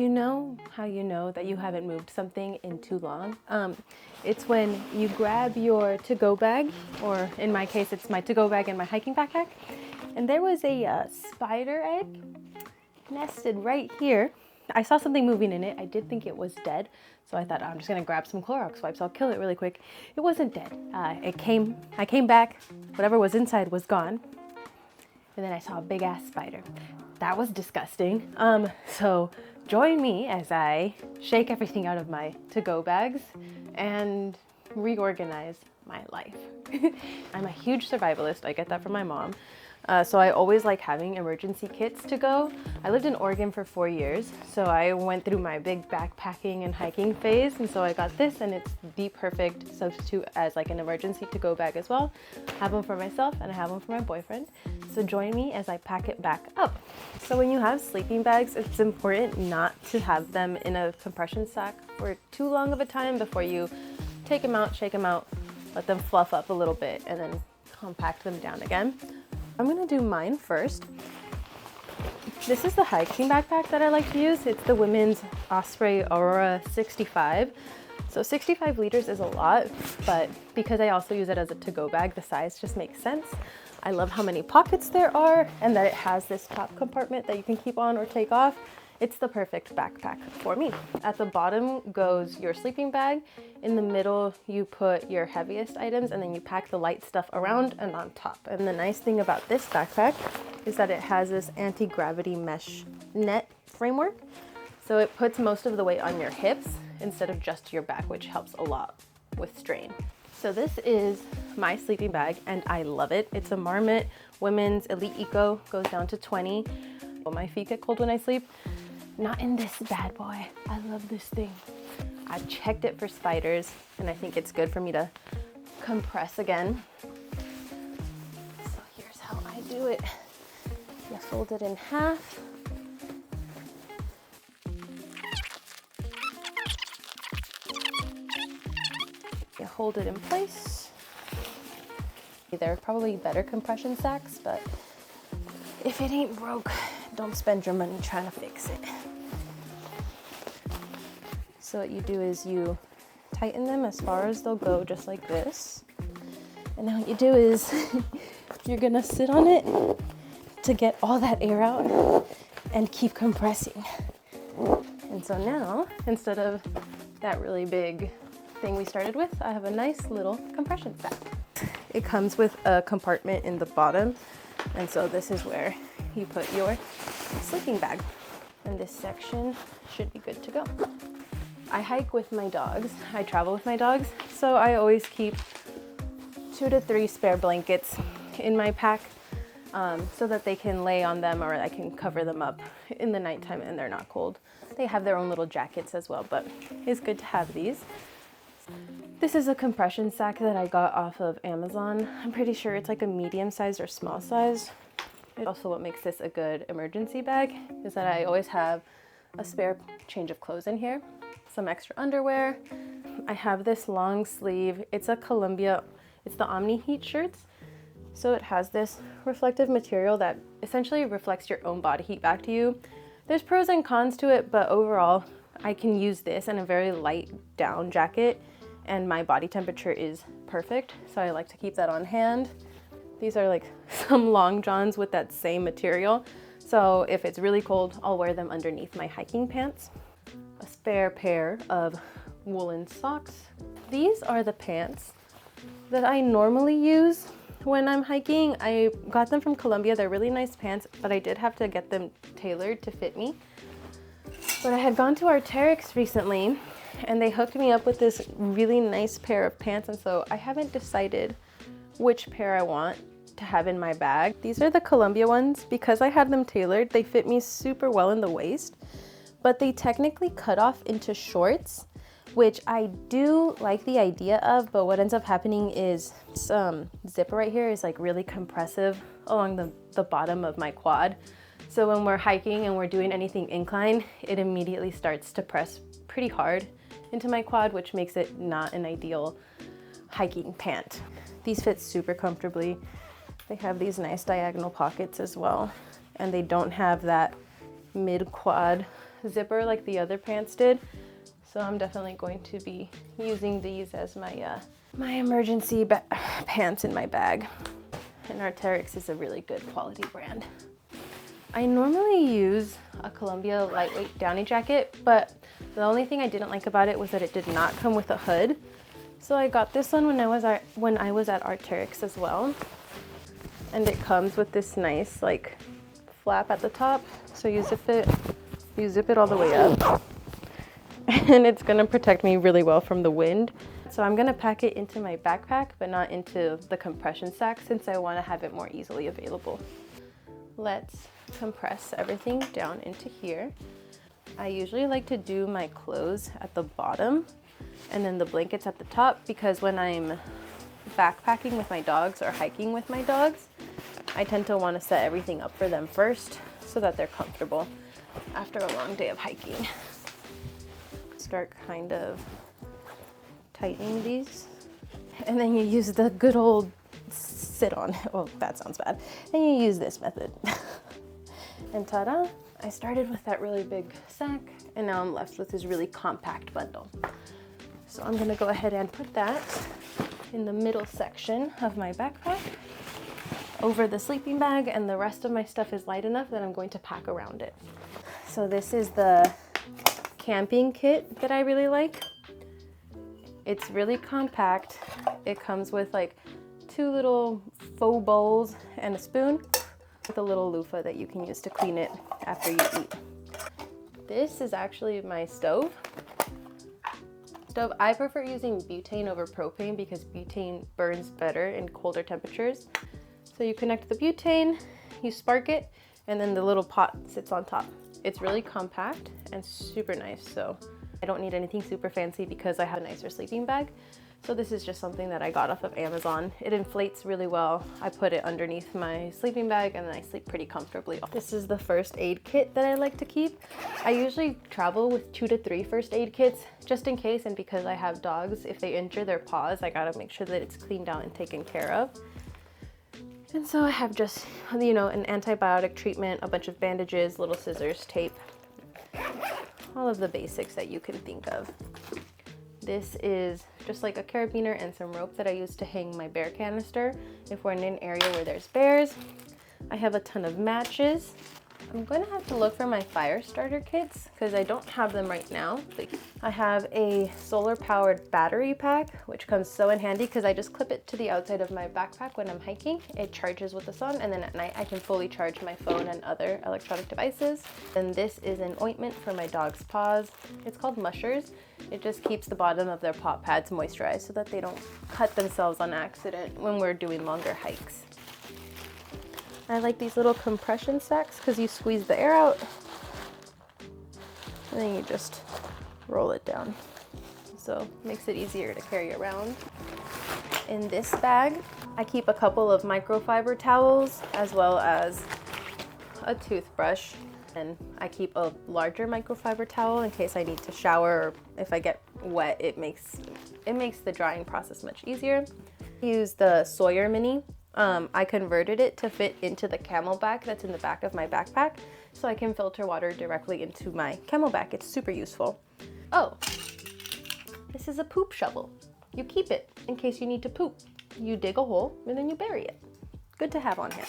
You know how you know that you haven't moved something in too long? It's when you grab your to-go bag, or in my case, it's my to-go bag and my hiking backpack, and there was a spider egg nested right here. I saw something moving in it. I did think it was dead, so I thought, oh, I'm just gonna grab some Clorox wipes. I'll kill it really quick. It wasn't dead. I came back, whatever was inside was gone, and then I saw a big ass spider. That was disgusting. So join me as I shake everything out of my to-go bags and reorganize my life. I'm a huge survivalist. I get that from my mom. So I always like having emergency kits to go. I lived in Oregon for 4 years, so I went through my big backpacking and hiking phase, and so I got this, and it's the perfect substitute as like an emergency to-go bag as well. I have one for myself and I have one for my boyfriend. So join me as I pack it back up. So when you have sleeping bags, it's important not to have them in a compression sack for too long of a time before you take them out, shake them out, let them fluff up a little bit, and then compact them down again. I'm gonna do mine first. This is the hiking backpack that I like to use. It's the Women's Osprey Aurora 65. So 65 liters is a lot, but because I also use it as a to-go bag, the size just makes sense. I love how many pockets there are and that it has this top compartment that you can keep on or take off. It's the perfect backpack for me. At the bottom goes your sleeping bag. In the middle, you put your heaviest items, and then you pack the light stuff around and on top. And the nice thing about this backpack is that it has this anti-gravity mesh net framework. So it puts most of the weight on your hips instead of just your back, which helps a lot with strain. So this is my sleeping bag and I love it. It's a Marmot Women's Elite Eco, goes down to 20. Oh, my feet get cold when I sleep. Not in this bad boy. I love this thing. I checked it for spiders and I think it's good for me to compress again. So here's how I do it. You fold it in half. You hold it in place. There are probably better compression sacks, but if it ain't broke, don't spend your money trying to fix it. So what you do is you tighten them as far as they'll go, just like this. And now what you do is you're gonna sit on it to get all that air out and keep compressing. And so now, instead of that really big thing we started with, I have a nice little compression sack. It comes with a compartment in the bottom, and so this is where you put your sleeping bag. And this section should be good to go. I hike with my dogs. I travel with my dogs, so I always keep 2 to 3 spare blankets in my pack so that they can lay on them or I can cover them up in the nighttime and they're not cold. They have their own little jackets as well, but it's good to have these. This is a compression sack that I got off of Amazon. I'm pretty sure it's like a medium size or small size. Also, what makes this a good emergency bag is that I always have a spare change of clothes in here, some extra underwear. I have this long sleeve. It's a Columbia, it's the Omni Heat shirts. So it has this reflective material that essentially reflects your own body heat back to you. There's pros and cons to it, but overall, I can use this in a very light down jacket and my body temperature is perfect. So I like to keep that on hand. These are like some long johns with that same material. So if it's really cold, I'll wear them underneath my hiking pants. A spare pair of woolen socks. These are the pants that I normally use when I'm hiking. I got them from Columbia. They're really nice pants, but I did have to get them tailored to fit me. But I had gone to Arc'teryx recently and they hooked me up with this really nice pair of pants, and so I haven't decided which pair I want to have in my bag. These are the Columbia ones. Because I had them tailored, they fit me super well in the waist, but they technically cut off into shorts, which I do like the idea of, but what ends up happening is some zipper right here is like really compressive along the bottom of my quad. So when we're hiking and we're doing anything incline, it immediately starts to press pretty hard into my quad, which makes it not an ideal hiking pant. These fit super comfortably. They have these nice diagonal pockets as well, and they don't have that mid-quad zipper like the other pants did. So I'm definitely going to be using these as my my emergency pants in my bag. And Arc'teryx is a really good quality brand. I normally use a Columbia lightweight Downy jacket, but the only thing I didn't like about it was that it did not come with a hood. So I got this one when I was at Arc'teryx as well. And it comes with this nice like flap at the top. So you zip it all the way up. And it's gonna protect me really well from the wind. So I'm gonna pack it into my backpack, but not into the compression sack since I wanna have it more easily available. Let's compress everything down into here. I usually like to do my clothes at the bottom and then the blankets at the top, because when I'm backpacking with my dogs or hiking with my dogs, I tend to want to set everything up for them first so that they're comfortable after a long day of hiking. Start kind of tightening these, and then you use the good old sit on. Oh, that sounds bad. And you use this method. And ta-da, I started with that really big sack, and now I'm left with this really compact bundle. So I'm gonna go ahead and put that in the middle section of my backpack over the sleeping bag, and the rest of my stuff is light enough that I'm going to pack around it. So this is the camping kit that I really like. It's really compact. It comes with like 2 little faux bowls and a spoon with a little loofah that you can use to clean it after you eat. This is actually my stove. I prefer using butane over propane because butane burns better in colder temperatures. So you connect the butane, you spark it, and then the little pot sits on top. It's really compact and super nice. So I don't need anything super fancy because I have a nicer sleeping bag. So this is just something that I got off of Amazon. It inflates really well. I put it underneath my sleeping bag and then I sleep pretty comfortably. This is the first aid kit that I like to keep. I usually travel with 2 to 3 first aid kits just in case, and because I have dogs, if they injure their paws, I gotta make sure that it's cleaned out and taken care of. And so I have just, you know, an antibiotic treatment, a bunch of bandages, little scissors, tape, all of the basics that you can think of. This is just like a carabiner and some rope that I use to hang my bear canister if we're in an area where there's bears. I have a ton of matches. I'm going to have to look for my fire starter kits because I don't have them right now. I have a solar powered battery pack, which comes so in handy because I just clip it to the outside of my backpack when I'm hiking. It charges with the sun, and then at night I can fully charge my phone and other electronic devices. And this is an ointment for my dog's paws. It's called Mushers. It just keeps the bottom of their paw pads moisturized so that they don't cut themselves on accident when we're doing longer hikes. I like these little compression sacks because you squeeze the air out and then you just roll it down. So it makes it easier to carry around. In this bag, I keep a couple of microfiber towels as well as a toothbrush. And I keep a larger microfiber towel in case I need to shower, or if I get wet, it makes the drying process much easier. I use the Sawyer Mini. I converted it to fit into the CamelBak that's in the back of my backpack, so I can filter water directly into my CamelBak. It's super useful. Oh, this is a poop shovel. You keep it in case you need to poop. You dig a hole and then you bury it. Good to have on hand.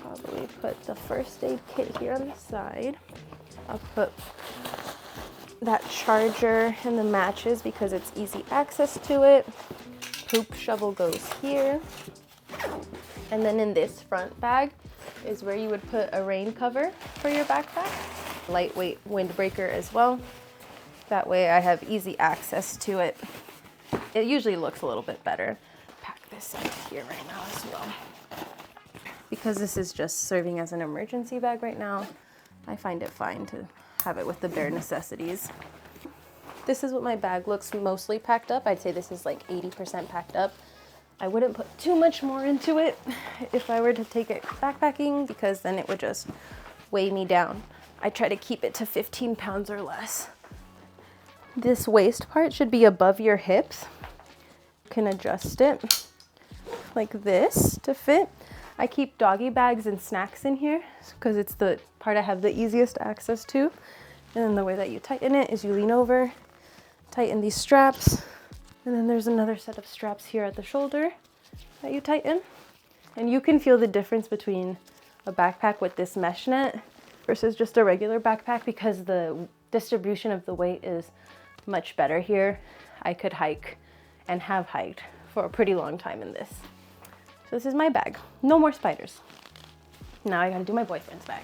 Probably put the first aid kit here on the side. I'll put that charger and the matches because it's easy access to it. Poop shovel goes here. And then in this front bag is where you would put a rain cover for your backpack. Lightweight windbreaker as well. That way I have easy access to it. It usually looks a little bit better. Pack this up here right now as well. Because this is just serving as an emergency bag right now, I find it fine to have it with the bare necessities. This is what my bag looks mostly packed up. I'd say this is like 80% packed up. I wouldn't put too much more into it if I were to take it backpacking because then it would just weigh me down. I try to keep it to 15 pounds or less. This waist part should be above your hips. You can adjust it like this to fit. I keep doggy bags and snacks in here because it's the part I have the easiest access to. And then the way that you tighten it is you lean over, tighten these straps, and then there's another set of straps here at the shoulder that you tighten. And you can feel the difference between a backpack with this mesh net versus just a regular backpack because the distribution of the weight is much better here. I could hike and have hiked for a pretty long time in this. So this is my bag. No more spiders. Now I gotta do my boyfriend's bag.